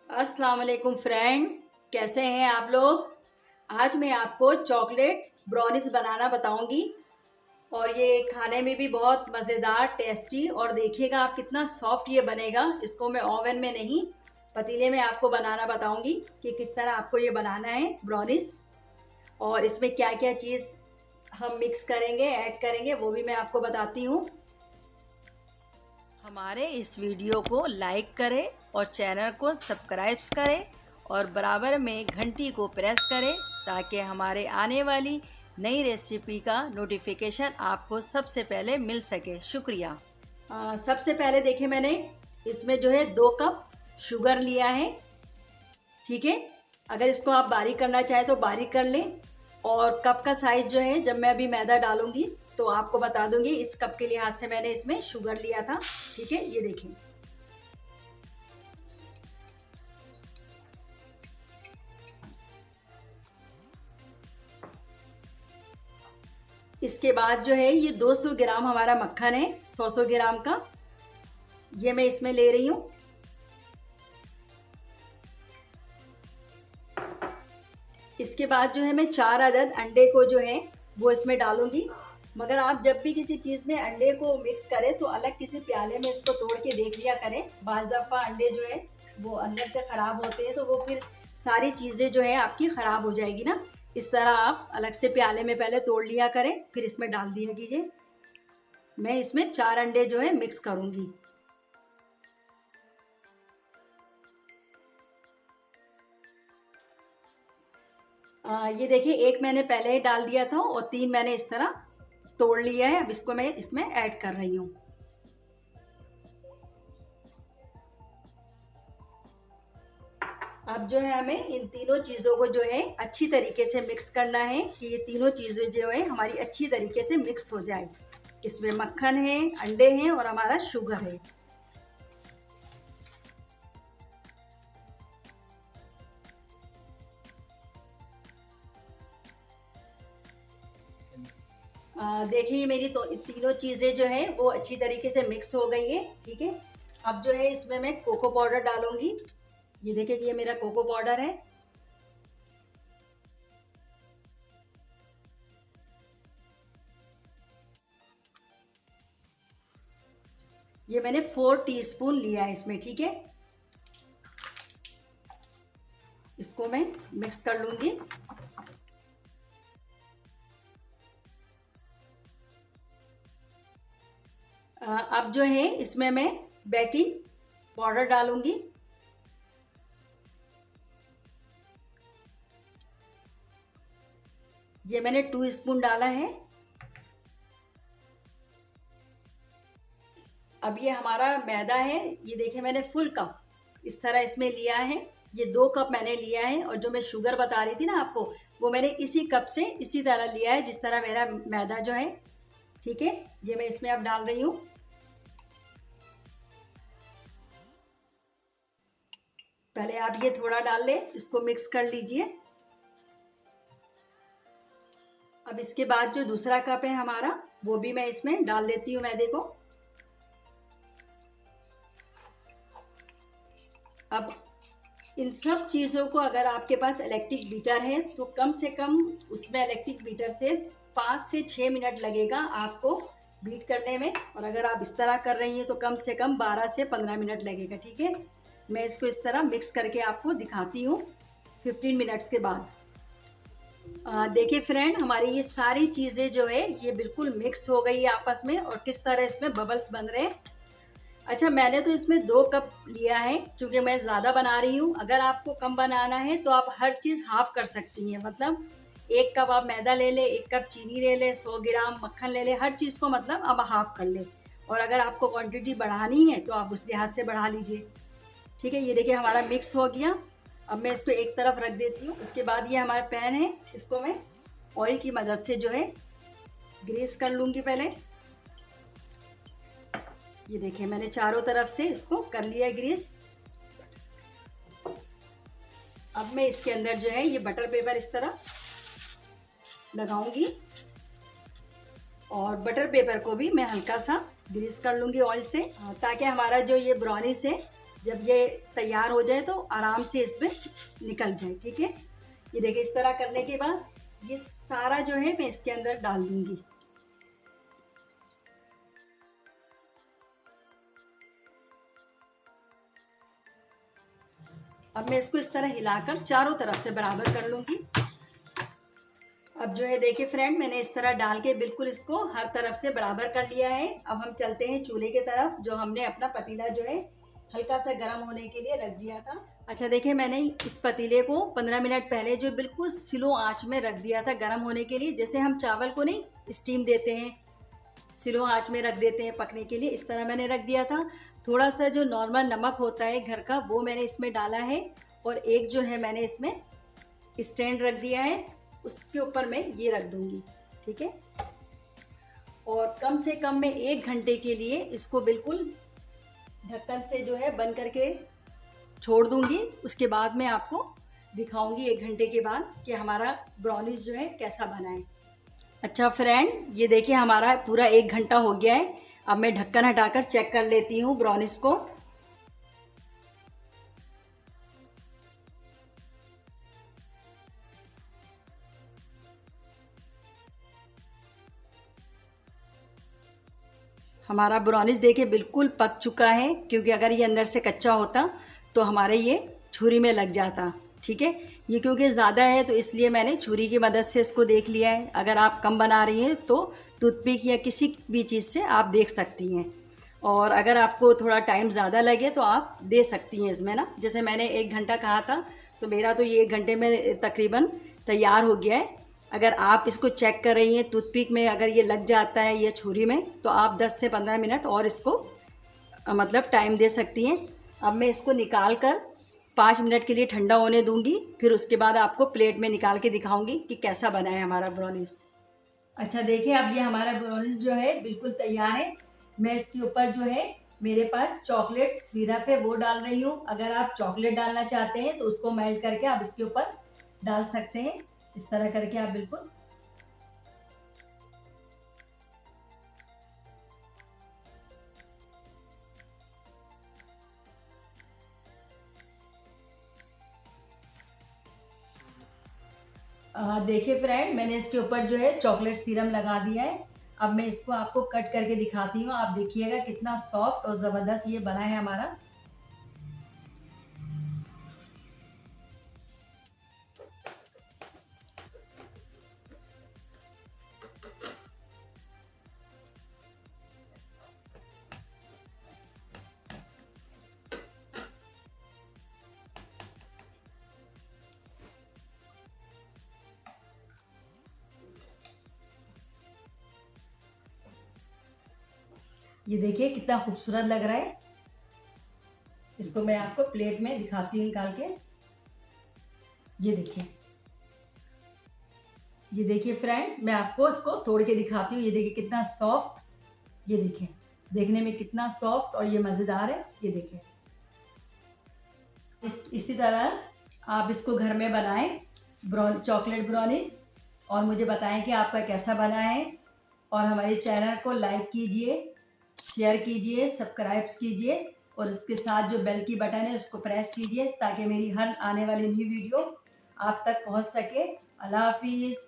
अस्सलाम वालेकुम फ्रेंड, कैसे हैं आप लोग। आज मैं आपको चॉकलेट ब्राउनीज बनाना बताऊंगी और ये खाने में भी बहुत मज़ेदार टेस्टी। और देखिएगा आप कितना सॉफ्ट ये बनेगा। इसको मैं ओवन में नहीं, पतीले में आपको बनाना बताऊंगी कि किस तरह आपको ये बनाना है ब्राउनीज। और इसमें क्या क्या चीज़ हम मिक्स करेंगे, ऐड करेंगे, वो भी मैं आपको बताती हूँ। हमारे इस वीडियो को लाइक करें और चैनल को सब्सक्राइब करें और बराबर में घंटी को प्रेस करें ताकि हमारे आने वाली नई रेसिपी का नोटिफिकेशन आपको सबसे पहले मिल सके। शुक्रिया। सबसे पहले देखिए मैंने इसमें जो है 2 कप शुगर लिया है। ठीक है, अगर इसको आप बारीक करना चाहें तो बारीक कर लें। और कप का साइज़ जो है, जब मैं अभी मैदा डालूंगी तो आपको बता दूंगी। इस कप के लिहाज से मैंने इसमें शुगर लिया था। ठीक है, ये देखें। इसके बाद जो है ये 200 ग्राम हमारा मक्खन है, 100 ग्राम का, ये मैं इसमें ले रही हूँ। इसके बाद जो है मैं 4 अदद अंडे को जो है वो इसमें डालूंगी। मगर आप जब भी किसी चीज़ में अंडे को मिक्स करें तो अलग किसी प्याले में इसको तोड़ के देख लिया करें। बाज़ दफ़ा अंडे जो है वो अंदर से ख़राब होते हैं, तो वो फिर सारी चीज़ें जो है आपकी ख़राब हो जाएगी ना। इस तरह आप अलग से प्याले में पहले तोड़ लिया करें, फिर इसमें डाल दिया कीजिए। मैं इसमें 4 अंडे जो है मिक्स करूँगी। ये देखिए, एक मैंने पहले ही डाल दिया था और 3 मैंने इस तरह तोड़ लिया है। अब इसको मैं इसमें ऐड कर रही हूँ। अब जो है हमें इन तीनों चीज़ों को जो है अच्छी तरीके से मिक्स करना है कि ये तीनों चीज़ें जो है हमारी अच्छी तरीके से मिक्स हो जाए। इसमें मक्खन है, अंडे हैं और हमारा शुगर है। देखिए मेरी तो तीनों चीज़ें जो है वो अच्छी तरीके से मिक्स हो गई है। ठीक है, अब जो है इसमें मैं कोको पाउडर डालूंगी। ये देखिए कि ये मेरा कोको पाउडर है। ये मैंने 4 टीस्पून लिया है इसमें। ठीक है, इसको मैं मिक्स कर लूंगी। अब जो है इसमें मैं बेकिंग पाउडर डालूंगी। ये मैंने 2 स्पून डाला है। अब ये हमारा मैदा है, ये देखिए मैंने फुल कप इस तरह इसमें लिया है। ये 2 कप मैंने लिया है और जो मैं शुगर बता रही थी ना आपको, वो मैंने इसी कप से इसी तरह लिया है जिस तरह मेरा मैदा जो है। ठीक है, ये मैं इसमें अब डाल रही हूँ। पहले आप ये थोड़ा डाल लें, इसको मिक्स कर लीजिए। अब इसके बाद जो दूसरा कप है हमारा, वो भी मैं इसमें डाल देती हूँ मैदे को। अब इन सब चीज़ों को, अगर आपके पास इलेक्ट्रिक बीटर है तो कम से कम उसमें इलेक्ट्रिक बीटर से 5 से 6 मिनट लगेगा आपको बीट करने में। और अगर आप इस तरह कर रही हैं तो कम से कम 12 से 15 मिनट लगेगा। ठीक है, मैं इसको इस तरह मिक्स करके आपको दिखाती हूँ 15 मिनट्स के बाद। देखिए फ्रेंड, हमारी ये सारी चीज़ें जो है ये बिल्कुल मिक्स हो गई है आपस में और किस तरह इसमें बबल्स बन रहे हैं। अच्छा, मैंने तो इसमें 2 कप लिया है क्योंकि मैं ज़्यादा बना रही हूँ। अगर आपको कम बनाना है तो आप हर चीज़ हाफ कर सकती हैं। मतलब 1 कप आप मैदा ले लें, 1 कप चीनी ले लें, 100 ग्राम मक्खन ले लें, हर चीज़ को मतलब आप हाफ कर लें। और अगर आपको क्वांटिटी बढ़ानी है तो आप उस लिहाज से बढ़ा लीजिए। ठीक है, ये देखिए हमारा मिक्स हो गया। अब मैं इसको एक तरफ रख देती हूँ। उसके बाद ये हमारा पैन है, इसको मैं ऑयल की मदद से जो है ग्रीस कर लूँगी पहले। ये देखिए मैंने चारों तरफ से इसको कर लिया ग्रीस। अब मैं इसके अंदर जो है ये बटर पेपर इस तरह लगाऊंगी और बटर पेपर को भी मैं हल्का सा ग्रीस कर लूँगी ऑयल से, ताकि हमारा जो ये ब्राउनीज है जब ये तैयार हो जाए तो आराम से इसमें निकल जाए। ठीक है, ये देखिए इस तरह करने के बाद ये सारा जो है मैं इसके अंदर डाल दूंगी। अब मैं इसको इस तरह हिलाकर चारों तरफ से बराबर कर लूंगी। अब जो है देखिए फ्रेंड, मैंने इस तरह डाल के बिल्कुल इसको हर तरफ से बराबर कर लिया है। अब हम चलते हैं चूल्हे की तरफ, जो हमने अपना पतीला जो है हल्का सा गर्म होने के लिए रख दिया था। अच्छा देखिए, मैंने इस पतीले को 15 मिनट पहले जो बिल्कुल स्लो आंच में रख दिया था गर्म होने के लिए। जैसे हम चावल को नहीं स्टीम देते हैं, स्लो आंच में रख देते हैं पकने के लिए, इस तरह मैंने रख दिया था। थोड़ा सा जो नॉर्मल नमक होता है घर का, वो मैंने इसमें डाला है। और एक जो है मैंने इसमें स्टैंड रख दिया है, उसके ऊपर मैं ये रख दूंगी। ठीक है, और कम से कम मैं 1 घंटे के लिए इसको बिल्कुल ढक्कन से जो है बंद करके छोड़ दूंगी। उसके बाद मैं आपको दिखाऊंगी 1 घंटे के बाद कि हमारा ब्राउनीज जो है कैसा बना है। अच्छा फ्रेंड, ये देखिए हमारा पूरा 1 घंटा हो गया है। अब मैं ढक्कन हटाकर चेक कर लेती हूँ ब्राउनीज को। हमारा ब्राउनीज देखिए बिल्कुल पक चुका है, क्योंकि अगर ये अंदर से कच्चा होता तो हमारे ये छुरी में लग जाता। ठीक है, ये क्योंकि ज़्यादा है तो इसलिए मैंने छुरी की मदद से इसको देख लिया है। अगर आप कम बना रही हैं तो टूथपिक या किसी भी चीज़ से आप देख सकती हैं। और अगर आपको थोड़ा टाइम ज़्यादा लगे तो आप दे सकती हैं इसमें ना। जैसे मैंने 1 घंटा कहा था, तो मेरा तो ये 1 घंटे में तकरीबन तैयार हो गया है। अगर आप इसको चेक कर रही हैं टूथपिक में, अगर ये लग जाता है ये छुरी में, तो आप 10 से 15 मिनट और इसको मतलब टाइम दे सकती हैं। अब मैं इसको निकाल कर 5 मिनट के लिए ठंडा होने दूंगी, फिर उसके बाद आपको प्लेट में निकाल के दिखाऊंगी कि कैसा बना है हमारा ब्राउनीज। अच्छा देखिए, अब ये हमारा ब्राउनीज जो है बिल्कुल तैयार है। मैं इसके ऊपर जो है मेरे पास चॉकलेट सिरप है वो डाल रही हूँ। अगर आप चॉकलेट डालना चाहते हैं तो उसको मेल्ट करके आप इसके ऊपर डाल सकते हैं, इस तरह करके आप बिल्कुल। देखिए फ्रेंड, मैंने इसके ऊपर जो है चॉकलेट सीरम लगा दिया है। अब मैं इसको आपको कट करके दिखाती हूँ। आप देखिएगा कितना सॉफ्ट और ज़बरदस्त ये बना है हमारा। ये देखिए कितना खूबसूरत लग रहा है। इसको मैं आपको प्लेट में दिखाती हूँ निकाल के। ये देखिए, ये देखिए फ्रेंड, मैं आपको इसको तोड़ के दिखाती हूँ। ये देखिए कितना सॉफ्ट, ये देखिए देखने में कितना सॉफ्ट और ये मज़ेदार है। ये देखिए, इसी तरह आप इसको घर में बनाएं चॉकलेट ब्राउनीज, और मुझे बताएं कि आपका कैसा बना है। और हमारे चैनल को लाइक कीजिए, शेयर कीजिए, सब्सक्राइब कीजिए, और इसके साथ जो बेल की बटन है उसको प्रेस कीजिए, ताकि मेरी हर आने वाली न्यू वीडियो आप तक पहुंच सके। अल्लाह हाफिज़।